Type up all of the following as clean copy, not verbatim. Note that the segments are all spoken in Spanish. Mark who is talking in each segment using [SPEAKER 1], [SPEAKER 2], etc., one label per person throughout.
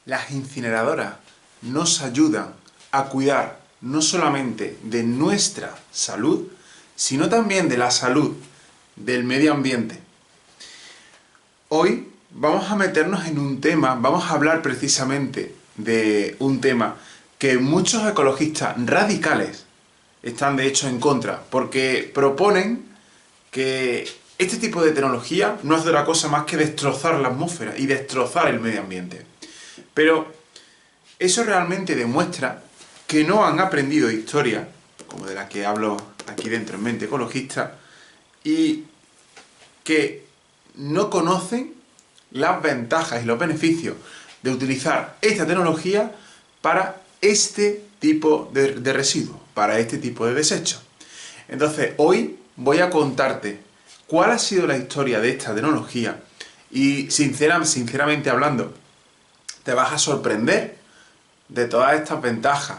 [SPEAKER 1] Las incineradoras nos ayudan a cuidar no solamente de nuestra salud, sino también de la salud del medio ambiente. Hoy vamos a meternos en un tema, vamos a hablar precisamente de un tema que muchos ecologistas radicales están de hecho en contra, porque proponen que este tipo de tecnología no hace otra cosa más que destrozar la atmósfera y destrozar el medio ambiente. Pero eso realmente demuestra que no han aprendido historia, como de la que hablo aquí dentro en Mente Ecologista, y que no conocen las ventajas y los beneficios de utilizar esta tecnología para este tipo de residuos, para este tipo de desechos. Entonces, hoy voy a contarte cuál ha sido la historia de esta tecnología y, sinceramente hablando, te vas a sorprender de todas estas ventajas,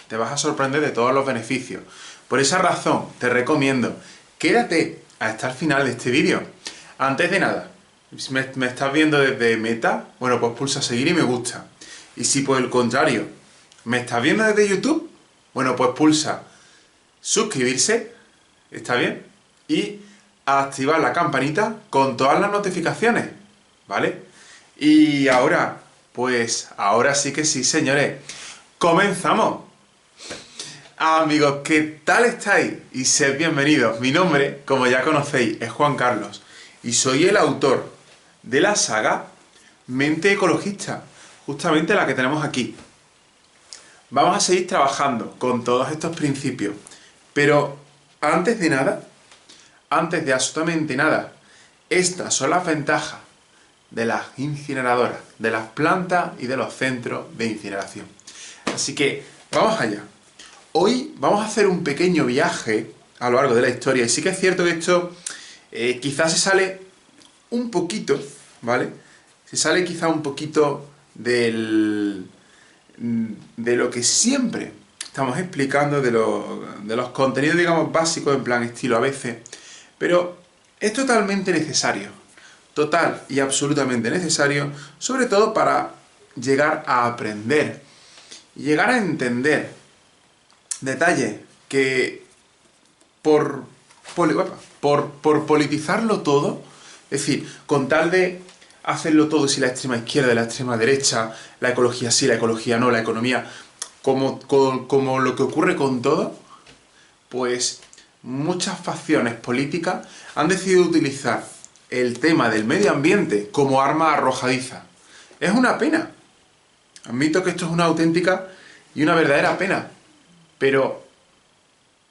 [SPEAKER 1] te vas a sorprender de todos los beneficios. Por esa razón, te recomiendo, quédate hasta el final de este vídeo. Antes de nada, si me estás viendo desde Meta, bueno, pues pulsa seguir y me gusta. Y si por el contrario, me estás viendo desde YouTube, bueno, pues pulsa suscribirse, ¿está bien? Y activar la campanita con todas las notificaciones, ¿vale? Y ahora, pues ahora sí que sí, señores, ¡comenzamos! Amigos, ¿qué tal estáis? Y sed bienvenidos. Mi nombre, como ya conocéis, es Juan Carlos y soy el autor de la saga Mente Ecologista, justamente la que tenemos aquí. Vamos a seguir trabajando con todos estos principios, pero antes de nada, antes de absolutamente nada, estas son las ventajas de las incineradoras, de las plantas y de los centros de incineración. Así que, vamos allá. Hoy vamos a hacer un pequeño viaje a lo largo de la historia, y sí que es cierto que esto quizás se sale un poquito, ¿vale? Se sale quizá un poquito de lo que siempre estamos explicando, de los contenidos, digamos, básicos, en plan estilo a veces, pero es totalmente necesario, total y absolutamente necesario, sobre todo para llegar a aprender y llegar a entender detalles que por politizarlo todo, es decir, con tal de hacerlo todo, si la extrema izquierda y la extrema derecha, la ecología sí, la ecología no, la economía, como lo que ocurre con todo, pues muchas facciones políticas han decidido utilizar el tema del medio ambiente como arma arrojadiza. Es una pena. Admito que esto es una auténtica y una verdadera pena, pero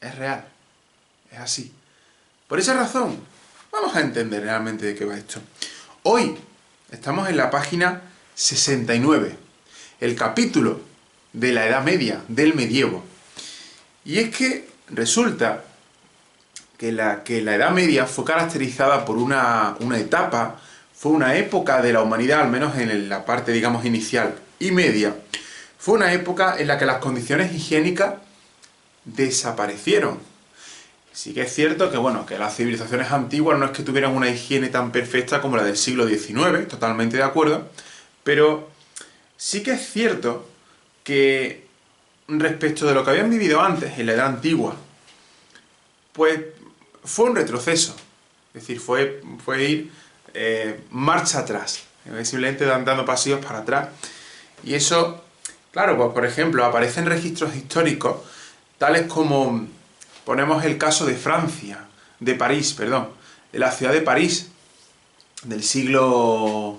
[SPEAKER 1] es real, es así. Por esa razón, vamos a entender realmente de qué va esto. Hoy estamos en la página 69, el capítulo de la Edad Media, del medievo. Y es que resulta que la Edad Media fue caracterizada por una etapa, fue una época de la humanidad, al menos en la parte, digamos, inicial y media, fue una época en la que las condiciones higiénicas desaparecieron. Sí que es cierto que, bueno, que las civilizaciones antiguas no es que tuvieran una higiene tan perfecta como la del siglo XIX, totalmente de acuerdo, pero sí que es cierto que respecto de lo que habían vivido antes, en la Edad Antigua, pues fue un retroceso, es decir, fue ir marcha atrás, simplemente dando pasillos para atrás. Y eso, claro, pues por ejemplo, aparecen registros históricos, tales como, ponemos el caso de Francia, de París, perdón, de la ciudad de París, del siglo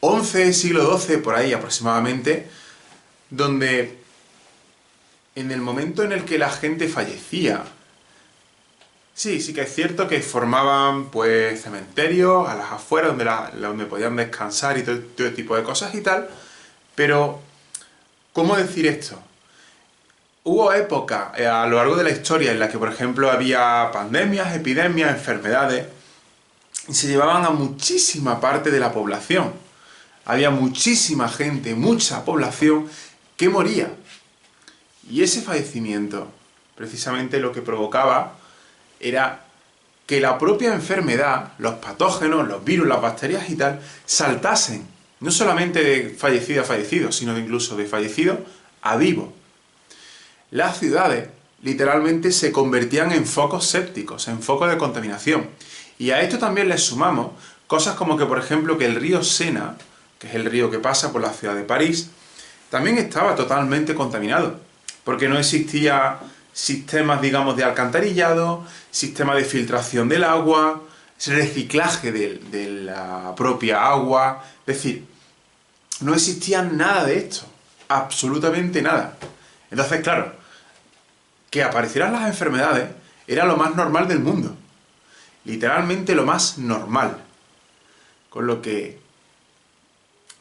[SPEAKER 1] XI, siglo XII, por ahí aproximadamente, donde en el momento en el que la gente fallecía, sí que es cierto que formaban pues cementerios a las afueras donde podían descansar y todo tipo de cosas y tal, pero ¿cómo decir esto? Hubo épocas a lo largo de la historia en las que, por ejemplo, había pandemias, epidemias, enfermedades, y se llevaban a muchísima parte de la población. Había muchísima gente, mucha población que moría. Y ese fallecimiento, precisamente lo que provocaba era que la propia enfermedad, los patógenos, los virus, las bacterias y tal, saltasen, No solamente de fallecido a fallecido, sino incluso de fallecido a vivo. Las ciudades literalmente se convertían en focos sépticos, en focos de contaminación. Y a esto también le sumamos cosas como que, por ejemplo, que el río Sena, que es el río que pasa por la ciudad de París, también estaba totalmente contaminado, porque no existía sistemas, digamos, de alcantarillado, sistema de filtración del agua, reciclaje de la propia agua, es decir, no existía nada de esto, absolutamente nada. Entonces, claro, que aparecieran las enfermedades era lo más normal del mundo, literalmente lo más normal. Con lo que,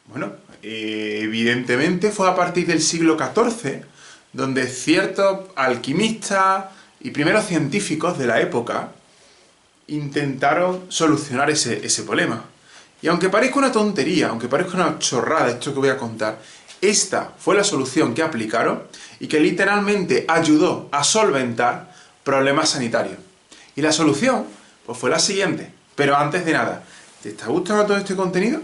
[SPEAKER 1] bueno, evidentemente fue a partir del siglo XIV donde ciertos alquimistas y primeros científicos de la época intentaron solucionar ese problema. Y aunque parezca una tontería, aunque parezca una chorrada esto que voy a contar, esta fue la solución que aplicaron y que literalmente ayudó a solventar problemas sanitarios. Y la solución, pues fue la siguiente. Pero antes de nada, ¿te está gustando todo este contenido?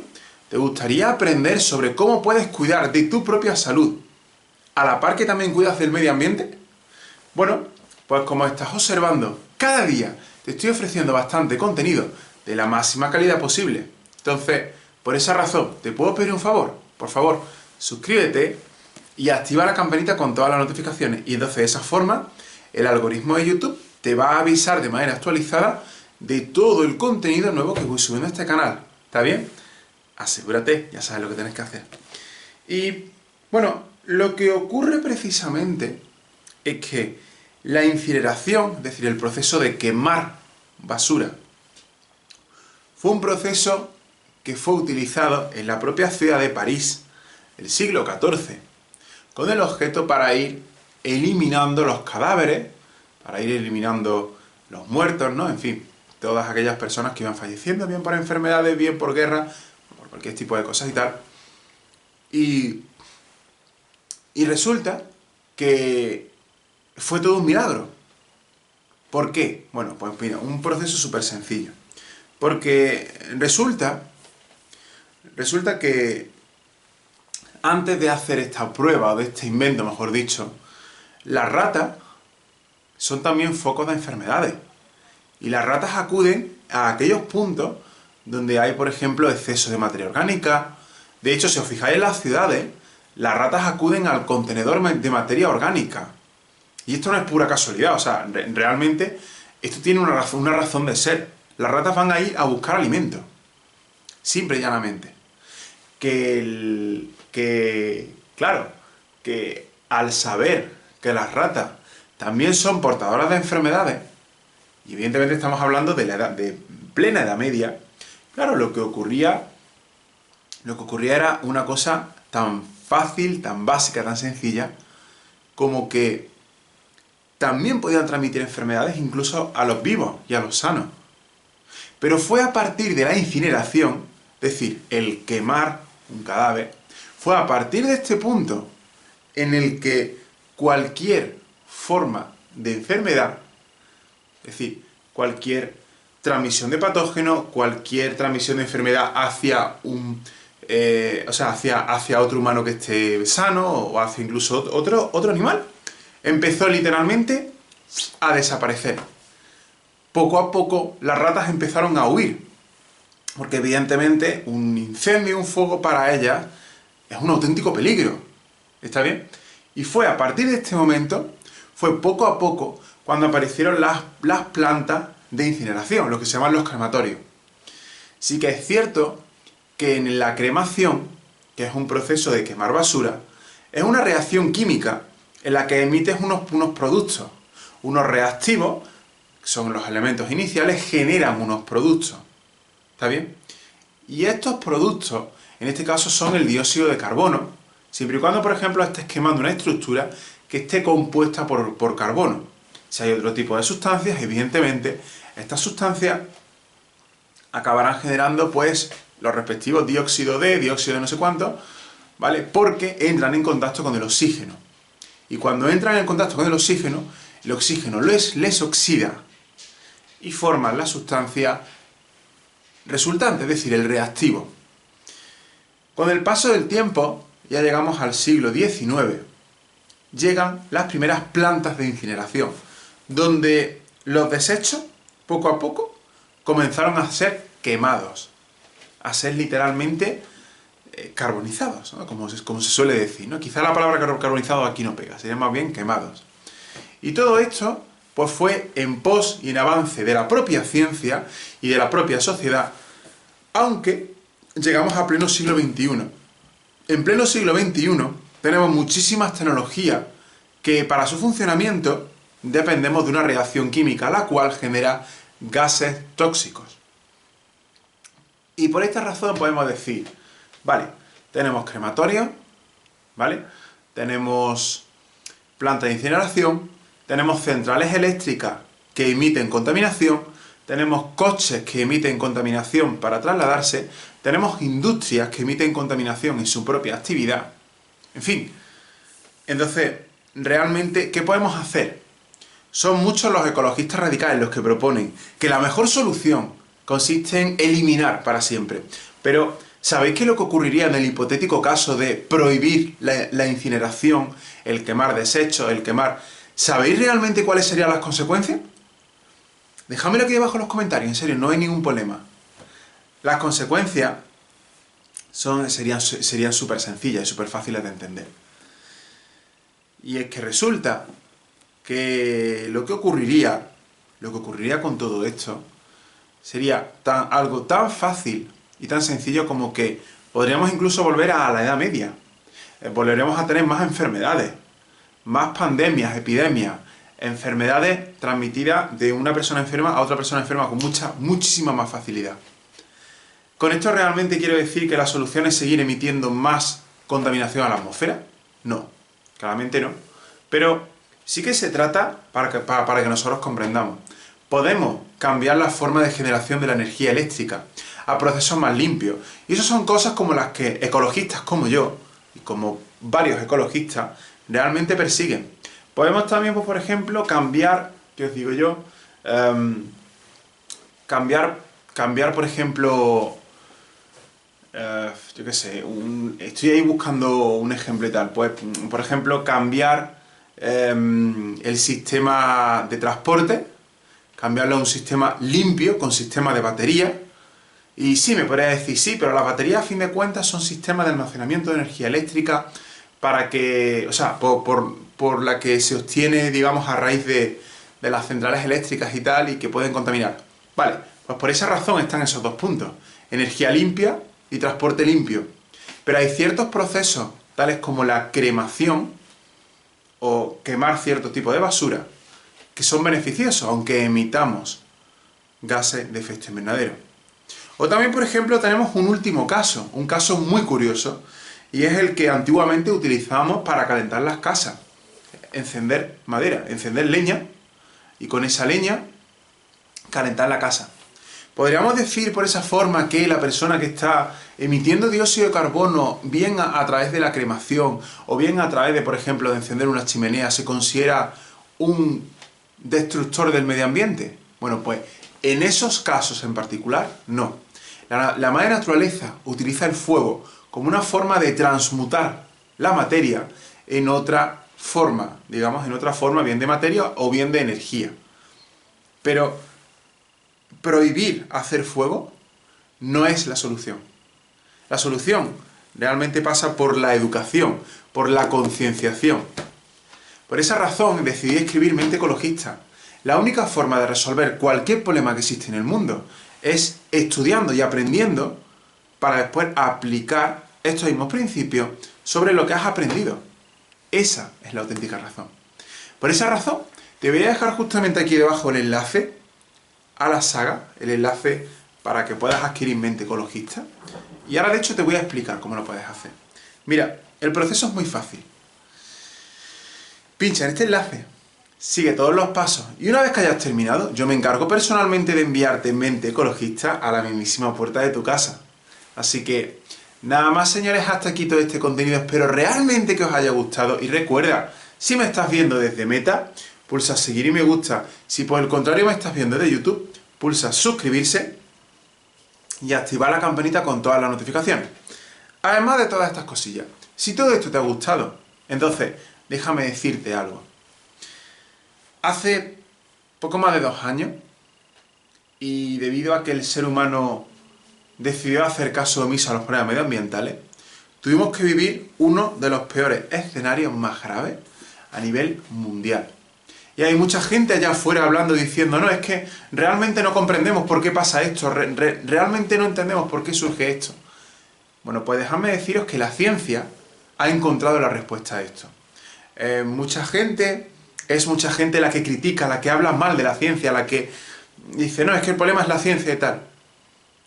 [SPEAKER 1] ¿Te gustaría aprender sobre cómo puedes cuidar de tu propia salud, a la par que también cuidas del medio ambiente? Bueno, pues como estás observando, cada día te estoy ofreciendo bastante contenido de la máxima calidad posible. Entonces, por esa razón, ¿te puedo pedir un favor? Por favor, suscríbete y activa la campanita con todas las notificaciones. Y entonces de esa forma, el algoritmo de YouTube te va a avisar de manera actualizada de todo el contenido nuevo que voy subiendo a este canal. ¿Está bien? Asegúrate, ya sabes lo que tienes que hacer. Y, bueno, lo que ocurre precisamente es que la incineración, es decir, el proceso de quemar basura, fue un proceso que fue utilizado en la propia ciudad de París, el siglo XIV, con el objeto para ir eliminando los cadáveres, para ir eliminando los muertos, ¿no? En fin, todas aquellas personas que iban falleciendo, bien por enfermedades, bien por guerra, por cualquier tipo de cosas y tal. Y resulta que fue todo un milagro. ¿Por qué? Bueno, pues mira, un proceso súper sencillo. Porque resulta que antes de hacer esta prueba, o de este invento, mejor dicho, las ratas son también focos de enfermedades. Y las ratas acuden a aquellos puntos donde hay, por ejemplo, exceso de materia orgánica. De hecho, si os fijáis en las ciudades, las ratas acuden al contenedor de materia orgánica. Y esto no es pura casualidad, o sea, realmente esto tiene una razón de ser. Las ratas van a ir a buscar alimento. Simple y llanamente. Claro, que al saber que las ratas también son portadoras de enfermedades, y evidentemente estamos hablando de plena Edad Media, claro, lo que ocurría era una cosa tan fácil, tan básica, tan sencilla, como que también podían transmitir enfermedades incluso a los vivos y a los sanos. Pero fue a partir de la incineración, es decir, el quemar un cadáver, fue a partir de este punto en el que cualquier forma de enfermedad, es decir, cualquier transmisión de patógeno, cualquier transmisión de enfermedad hacia hacia otro humano que esté sano o hacia incluso otro animal, empezó literalmente a desaparecer. Poco a poco las ratas empezaron a huir, porque evidentemente un incendio, un fuego para ellas es un auténtico peligro. ¿Está bien? Y fue a partir de este momento, fue poco a poco, cuando aparecieron las plantas de incineración, lo que se llaman los crematorios. Sí que es cierto que en la cremación, que es un proceso de quemar basura, es una reacción química en la que emites unos productos, unos reactivos, que son los elementos iniciales, generan unos productos. ¿Está bien? Y estos productos, en este caso, son el dióxido de carbono, siempre y cuando, por ejemplo, estés quemando una estructura que esté compuesta por carbono. Si hay otro tipo de sustancias, evidentemente, estas sustancias acabarán generando, pues, los respectivos dióxido de no sé cuánto, ¿vale? Porque entran en contacto con el oxígeno. Y cuando entran en contacto con el oxígeno les oxida y forman la sustancia resultante, es decir, el reactivo. Con el paso del tiempo, ya llegamos al siglo XIX, llegan las primeras plantas de incineración, donde los desechos, poco a poco, comenzaron a ser quemados, a ser literalmente carbonizados, ¿no? como se suele decir, ¿no? Quizá la palabra carbonizado aquí no pega, sería más bien quemados. Y todo esto pues fue en pos y en avance de la propia ciencia y de la propia sociedad, aunque llegamos a pleno siglo XXI. En pleno siglo XXI tenemos muchísimas tecnologías que para su funcionamiento dependemos de una reacción química, la cual genera gases tóxicos. Y por esta razón podemos decir, vale, tenemos crematorios, ¿vale? Tenemos plantas de incineración, tenemos centrales eléctricas que emiten contaminación, tenemos coches que emiten contaminación para trasladarse, tenemos industrias que emiten contaminación en su propia actividad, en fin. Entonces, realmente, ¿qué podemos hacer? Son muchos los ecologistas radicales los que proponen que la mejor solución consiste en eliminar para siempre. Pero, ¿sabéis qué es lo que ocurriría en el hipotético caso de prohibir la incineración, el quemar desechos, el quemar... ¿Sabéis realmente cuáles serían las consecuencias? Dejádmelo aquí debajo en los comentarios, en serio, no hay ningún problema. Las consecuencias serían súper sencillas y súper fáciles de entender. Y es que resulta que lo que ocurriría con todo esto sería algo tan fácil y tan sencillo como que podríamos incluso volver a la Edad Media. Volveremos a tener más enfermedades, más pandemias, epidemias, enfermedades transmitidas de una persona enferma a otra persona enferma con muchísima más facilidad. ¿Con esto realmente quiero decir que la solución es seguir emitiendo más contaminación a la atmósfera? No, claramente no. Pero sí que se trata, para que nosotros comprendamos, podemos cambiar la forma de generación de la energía eléctrica a procesos más limpios. Y eso son cosas como las que ecologistas como yo, y como varios ecologistas, realmente persiguen. Podemos también, pues, por ejemplo, cambiar, ¿qué os digo yo? Cambiar, por ejemplo, yo qué sé, estoy ahí buscando un ejemplo y tal. Pues, por ejemplo, cambiar el sistema de transporte, cambiarlo a un sistema limpio, con sistema de batería. Y sí, me podría decir, sí, pero las baterías a fin de cuentas son sistemas de almacenamiento de energía eléctrica para que, o sea, por la que se obtiene, digamos, a raíz de las centrales eléctricas y tal, y que pueden contaminar. Vale, pues por esa razón están esos dos puntos, energía limpia y transporte limpio. Pero hay ciertos procesos, tales como la cremación, o quemar cierto tipo de basura, que son beneficiosos, aunque emitamos gases de efecto invernadero. O también, por ejemplo, tenemos un último caso, un caso muy curioso, y es el que antiguamente utilizábamos para calentar las casas. Encender madera, encender leña, y con esa leña calentar la casa. Podríamos decir por esa forma que la persona que está emitiendo dióxido de carbono, bien a través de la cremación, o bien a través de, por ejemplo, de encender una chimenea, se considera un destructor del medio ambiente. Bueno, pues en esos casos en particular, no. La madre naturaleza utiliza el fuego como una forma de transmutar la materia en otra forma, digamos, en otra forma bien de materia o bien de energía. Pero prohibir hacer fuego no es la solución. La solución realmente pasa por la educación, por la concienciación. Por esa razón decidí escribir Mente Ecologista. La única forma de resolver cualquier problema que existe en el mundo es estudiando y aprendiendo para después aplicar estos mismos principios sobre lo que has aprendido. Esa es la auténtica razón. Por esa razón, te voy a dejar justamente aquí debajo el enlace a la saga, el enlace para que puedas adquirir Mente Ecologista. Y ahora, de hecho, te voy a explicar cómo lo puedes hacer. Mira, el proceso es muy fácil. Pincha en este enlace, sigue todos los pasos y una vez que hayas terminado, yo me encargo personalmente de enviarte Mente Ecologista a la mismísima puerta de tu casa. Así que, nada más, señores, hasta aquí todo este contenido. Espero realmente que os haya gustado y recuerda, si me estás viendo desde Meta, pulsa seguir y me gusta. Si por el contrario me estás viendo de YouTube, pulsa suscribirse y activar la campanita con todas las notificaciones. Además de todas estas cosillas. Si todo esto te ha gustado, entonces déjame decirte algo. Hace poco más de 2 años, y debido a que el ser humano decidió hacer caso omiso a los problemas medioambientales, tuvimos que vivir uno de los peores escenarios más graves a nivel mundial. Y hay mucha gente allá afuera hablando diciendo, no, es que realmente no comprendemos por qué pasa esto, realmente no entendemos por qué surge esto. Bueno, pues dejadme deciros que la ciencia ha encontrado la respuesta a esto. Mucha gente la que critica, la que habla mal de la ciencia, la que dice, no, es que el problema es la ciencia y tal.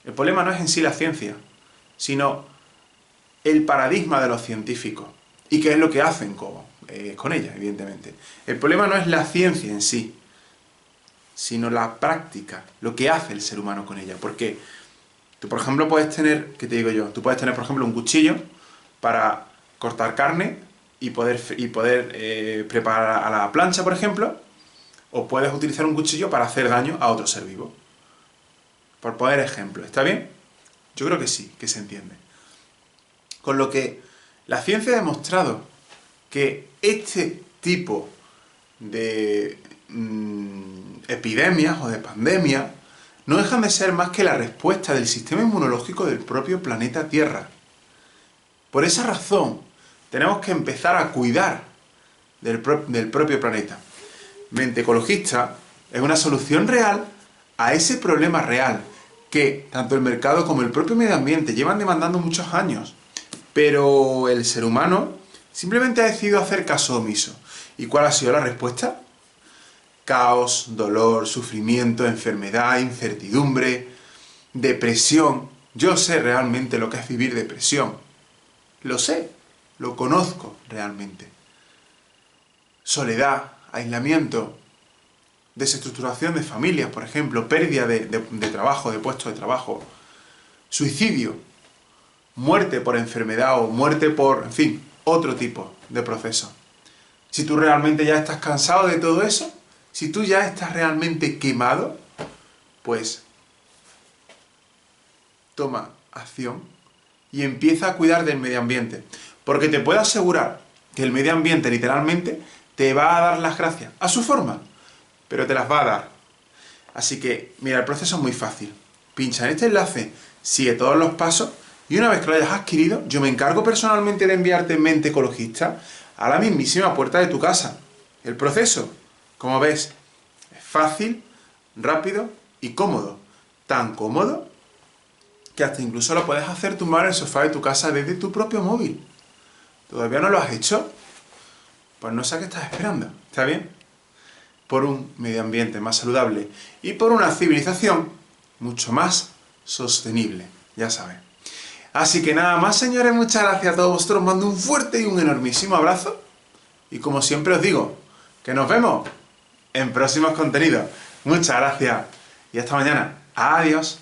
[SPEAKER 1] El problema no es en sí la ciencia, sino el paradigma de los científicos. ¿Y qué es lo que hacen con ella, evidentemente? El problema no es la ciencia en sí, sino la práctica, lo que hace el ser humano con ella. Porque tú, por ejemplo, puedes tener, ¿qué te digo yo? Tú puedes tener, por ejemplo, un cuchillo para cortar carne y poder preparar a la plancha, por ejemplo, o puedes utilizar un cuchillo para hacer daño a otro ser vivo. Por poner ejemplo, ¿está bien? Yo creo que sí, que se entiende. Con lo que la ciencia ha demostrado que este tipo de epidemias o de pandemias no dejan de ser más que la respuesta del sistema inmunológico del propio planeta Tierra. Por esa razón, tenemos que empezar a cuidar del propio planeta. Mente Ecologista es una solución real a ese problema real que tanto el mercado como el propio medio ambiente llevan demandando muchos años. Pero el ser humano simplemente ha decidido hacer caso omiso. ¿Y cuál ha sido la respuesta? Caos, dolor, sufrimiento, enfermedad, incertidumbre, depresión. Yo sé realmente lo que es vivir depresión. Lo sé, lo conozco realmente. Soledad, aislamiento, desestructuración de familias, por ejemplo, pérdida de trabajo, de puestos de trabajo, suicidio, muerte por enfermedad o muerte por, en fin, otro tipo de proceso. Si tú realmente ya estás cansado de todo eso, si tú ya estás realmente quemado, pues toma acción y empieza a cuidar del medio ambiente. Porque te puedo asegurar que el medio ambiente literalmente te va a dar las gracias a su forma, pero te las va a dar. Así que, mira, el proceso es muy fácil. Pincha en este enlace, sigue todos los pasos y una vez que lo hayas adquirido, yo me encargo personalmente de enviarte Mente Ecologista a la mismísima puerta de tu casa. El proceso, como ves, es fácil, rápido y cómodo. Tan cómodo que hasta incluso lo puedes hacer tumbar en el sofá de tu casa desde tu propio móvil. ¿Todavía no lo has hecho? Pues no sé a qué estás esperando, ¿está bien? Por un medio ambiente más saludable y por una civilización mucho más sostenible, ya sabes. Así que nada más, señores, muchas gracias a todos vosotros, mando un fuerte y un enormísimo abrazo y como siempre os digo, que nos vemos en próximos contenidos. Muchas gracias y hasta mañana. Adiós.